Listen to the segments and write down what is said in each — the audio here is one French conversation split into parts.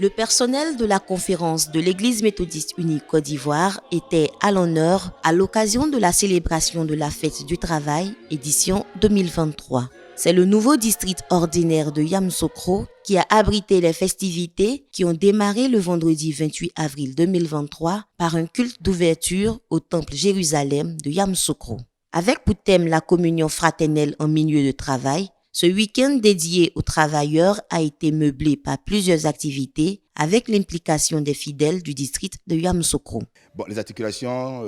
Le personnel de la conférence de l'Église méthodiste unie Côte d'Ivoire était à l'honneur à l'occasion de la célébration de la fête du travail, édition 2023. C'est le nouveau district ordinaire de Yamoussoukro qui a abrité les festivités qui ont démarré le vendredi 28 avril 2023 par un culte d'ouverture au temple Jérusalem de Yamoussoukro. Avec pour thème la communion fraternelle en milieu de travail, ce week-end dédié aux travailleurs a été meublé par plusieurs activités avec l'implication des fidèles du district de Yamoussoukro. Bon, les articulations,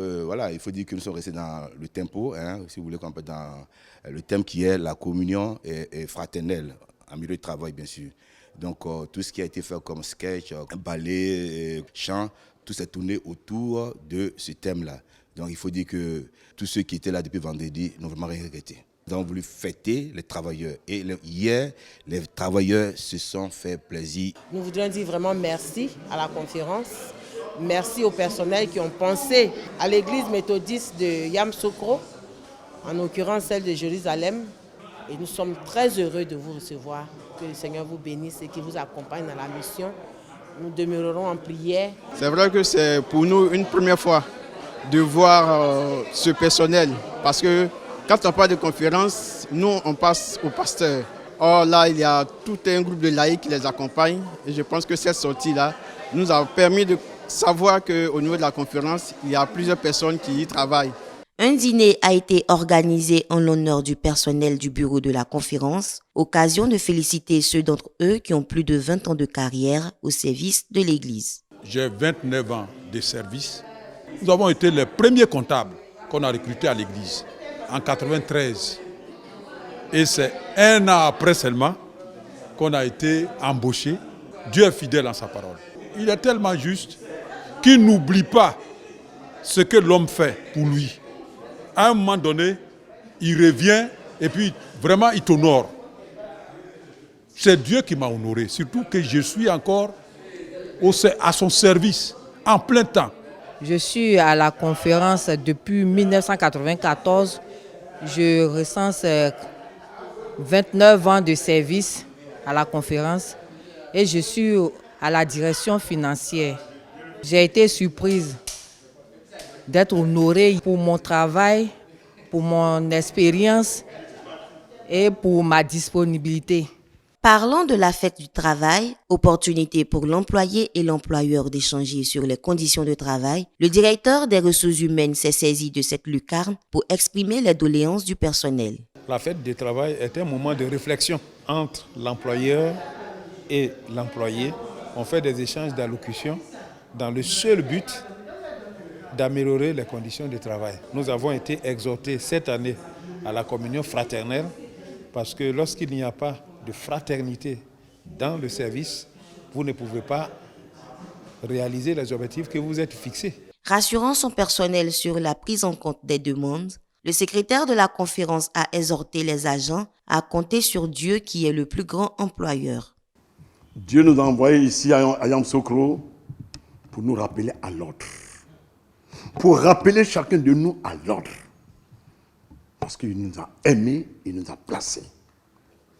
il faut dire que nous sommes restés dans le tempo, si vous voulez, qu'on peut dans le thème qui est la communion et fraternelle, en milieu de travail bien sûr. Donc tout ce qui a été fait comme sketch, ballet, chant, tout s'est tourné autour de ce thème-là. Donc il faut dire que tous ceux qui étaient là depuis vendredi n'ont vraiment rien regretté. Nous avons voulu fêter les travailleurs et hier, les travailleurs se sont fait plaisir. Nous voudrions dire vraiment merci à la conférence, merci au personnel qui ont pensé à l'église méthodiste de Yamoussoukro, en l'occurrence celle de Jérusalem. Et nous sommes très heureux de vous recevoir, que le Seigneur vous bénisse et qu'il vous accompagne dans la mission. Nous demeurerons en prière. C'est vrai que c'est pour nous une première fois de voir ce personnel parce que quand on parle de conférence, nous on passe au pasteur. Or là, il y a tout un groupe de laïcs qui les accompagne et je pense que cette sortie-là nous a permis de savoir qu'au niveau de la conférence, il y a plusieurs personnes qui y travaillent. Un dîner a été organisé en l'honneur du personnel du bureau de la conférence, occasion de féliciter ceux d'entre eux qui ont plus de 20 ans de carrière au service de l'Église. J'ai 29 ans de service. Nous avons été les premiers comptables qu'on a recrutés à l'Église en 1993. Et c'est un an après seulement qu'on a été embauchés. Dieu est fidèle en sa parole. Il est tellement juste qu'il n'oublie pas ce que l'homme fait pour lui. À un moment donné, il revient et puis vraiment il t'honore. C'est Dieu qui m'a honoré, surtout que je suis encore à son service en plein temps. Je suis à la conférence depuis 1994. Je recense 29 ans de service à la conférence et je suis à la direction financière. J'ai été surprise d'être honorée pour mon travail, pour mon expérience et pour ma disponibilité. Parlant de la fête du travail, opportunité pour l'employé et l'employeur d'échanger sur les conditions de travail, le directeur des ressources humaines s'est saisi de cette lucarne pour exprimer les doléances du personnel. La fête du travail est un moment de réflexion entre l'employeur et l'employé. On fait des échanges d'allocutions dans le seul but d'améliorer les conditions de travail. Nous avons été exhortés cette année à la communion fraternelle parce que lorsqu'il n'y a pas de fraternité dans le service, vous ne pouvez pas réaliser les objectifs que vous êtes fixés. Rassurant son personnel sur la prise en compte des demandes, le secrétaire de la conférence a exhorté les agents à compter sur Dieu qui est le plus grand employeur. Dieu nous a envoyés ici à Yamoussoukro pour nous rappeler à l'ordre. Pour rappeler chacun de nous à l'ordre. Parce qu'il nous a aimés, il nous a placés.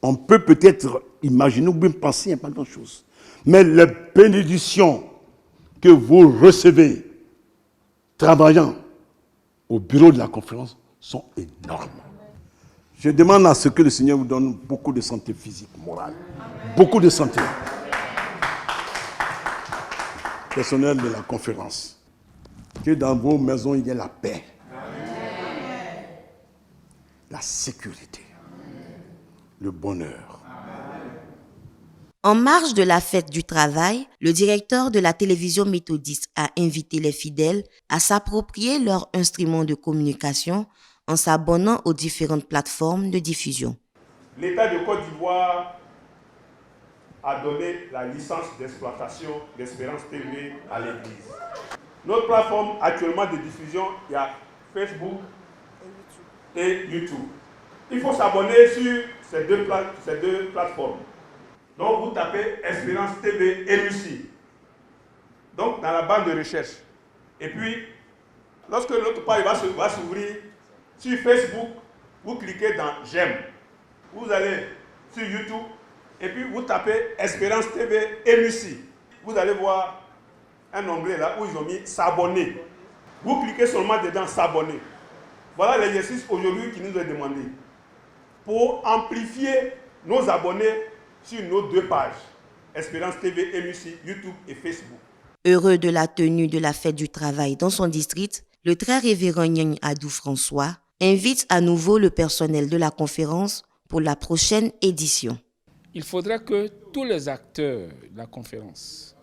On peut peut-être imaginer ou bien penser, il n'y a pas grand-chose. Mais les bénédictions que vous recevez travaillant au bureau de la conférence sont énormes. Je demande à ce que le Seigneur vous donne beaucoup de santé physique, morale. Beaucoup de santé. Personnel de la conférence. Que dans vos maisons, il y ait la paix. La sécurité. Le bonheur. En marge de la fête du travail, le directeur de la télévision méthodiste a invité les fidèles à s'approprier leurs instruments de communication en s'abonnant aux différentes plateformes de diffusion. L'État de Côte d'Ivoire a donné la licence d'exploitation d'Espérance TV à l'Église. Notre plateforme actuellement de diffusion, il y a Facebook et YouTube. Il faut s'abonner sur ces deux plateformes. Donc vous tapez Espérance TV et Lucie. Donc dans la barre de recherche. Et puis, lorsque l'autre page va s'ouvrir sur Facebook, vous cliquez dans J'aime. Vous allez sur YouTube et puis vous tapez Espérance TV et Lucie. vous allez voir un onglet là où ils ont mis s'abonner. Vous cliquez seulement dedans s'abonner. Voilà l'exercice aujourd'hui qui nous est demandé. Pour amplifier nos abonnés sur nos 2 pages, Espérance TV, MUC, YouTube et Facebook. Heureux de la tenue de la fête du travail dans son district, le très révérend Nyang Adou François invite à nouveau le personnel de la conférence pour la prochaine édition. Il faudra que tous les acteurs de la conférence,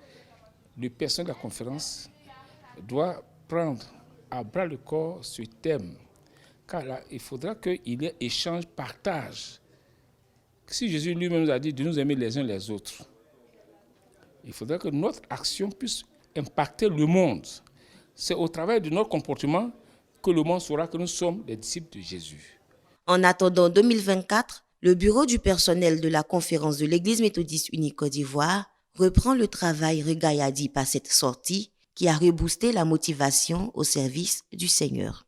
le personnel de la conférence, doit prendre à bras le corps ce thème. Car là, il faudra qu'il y ait échange, partage. Si Jésus lui-même nous a dit de nous aimer les uns les autres, il faudra que notre action puisse impacter le monde. C'est au travers de notre comportement que le monde saura que nous sommes les disciples de Jésus. En attendant 2024, le bureau du personnel de la conférence de l'Église méthodiste unie Côte d'Ivoire reprend le travail regardé par cette sortie qui a reboosté la motivation au service du Seigneur.